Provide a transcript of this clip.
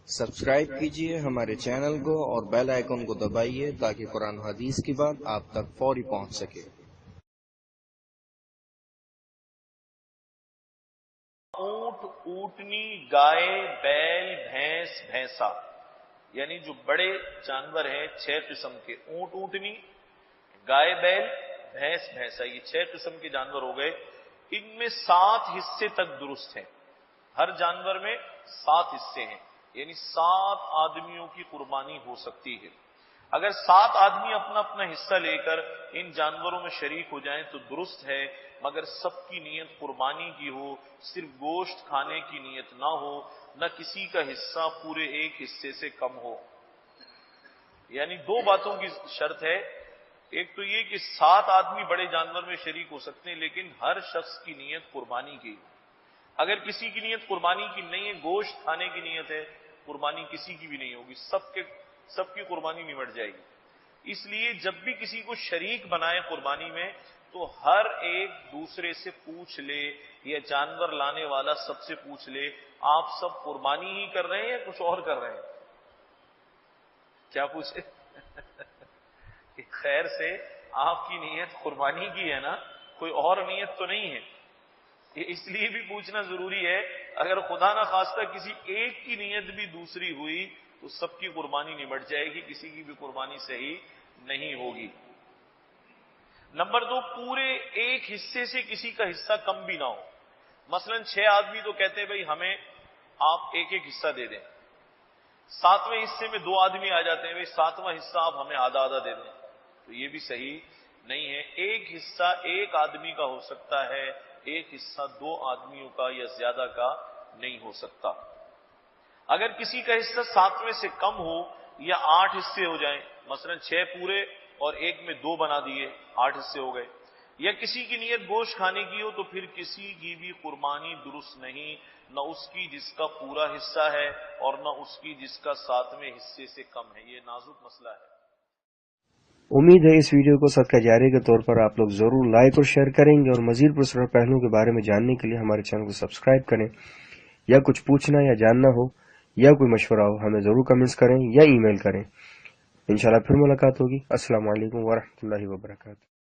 Subscribe कीजिए हमारे channel को और बेल आइकन को दबाइए ताकि कुरान हदीस की बात आप तक फौरी पहुंच सके। ऊंट, ऊंटनी, गाय, बैल, भैंस, भैंसा, यानी जो बड़े जानवर हैं 6 किस्म के, ऊंट, ऊंटनी, गाय, बैल, भैंस, भैंसा, ये 6 किस्म के जानवर हो गए। इनमें 7 हिस्से तक दुरुस्त हैं। हर जानवर में 7 हिस्से हैं, यानी 7 आदमियों की कुर्बानी हो सकती है। अगर 7 आदमी अपना अपना हिस्सा लेकर इन जानवरों में शरीक हो जाएं तो दुरुस्त है, मगर सबकी नीयत कुर्बानी की हो, सिर्फ गोश्त खाने की नीयत ना हो, न किसी का हिस्सा पूरे एक हिस्से से कम हो। यानी 2 बातों की शर्त है। एक तो ये कि 7 आदमी बड़े जानवर में शरीक हो सकते हैं, लेकिन हर शख्स की नीयत कुर्बानी की हो। अगर किसी की नीयत कुर्बानी की नहीं है, गोश्त खाने की नीयत है, कुर्बानी किसी की भी नहीं होगी, सबकी कुर्बानी निमट जाएगी। इसलिए जब भी किसी को शरीक बनाए कुर्बानी में तो हर एक दूसरे से पूछ ले, या जानवर लाने वाला सबसे पूछ ले, आप सब कुर्बानी ही कर रहे हैं या कुछ और कर रहे हैं? क्या पूछे? खैर से आपकी नीयत कुर्बानी की है ना, कोई और नीयत तो नहीं है। ये इसलिए भी पूछना जरूरी है, अगर खुदा ना खास्ता किसी एक की नीयत भी दूसरी हुई तो सबकी कुर्बानी निमट जाएगी, किसी की भी कुर्बानी सही नहीं होगी। नंबर 2, पूरे एक हिस्से से किसी का हिस्सा कम भी ना हो। मसलन 6 आदमी तो कहते हैं भाई हमें आप एक एक हिस्सा दे दें, 7वें हिस्से में 2 आदमी आ जाते हैं, भाई 7वां हिस्सा आप हमें आधा आधा दे दें, तो ये भी सही नहीं है। एक हिस्सा एक आदमी का हो सकता है, एक हिस्सा 2 आदमियों का या ज्यादा का नहीं हो सकता। अगर किसी का हिस्सा 7वें से कम हो या 8 हिस्से हो जाएं, मसलन 6 पूरे और एक में 2 बना दिए, 8 हिस्से हो गए, या किसी की नीयत गोश्त खाने की हो, तो फिर किसी की भी कुर्बानी दुरुस्त नहीं, न उसकी जिसका पूरा हिस्सा है और न उसकी जिसका 7वें हिस्से से कम है। ये नाजुक मसला है। उम्मीद है इस वीडियो को सदका जारी के तौर पर आप लोग जरूर लाइक और शेयर करेंगे, और मजीद पुरस्कार पहलुओं के बारे में जानने के लिए हमारे चैनल को सब्सक्राइब करें। या कुछ पूछना या जानना हो या कोई मशवरा हो, हमें जरूर कमेंट्स करें या ईमेल करें। इंशाल्लाह फिर मुलाकात होगी। अस्सलाम वालेकुम वरहमतुल्लाहि वबरकातुहू।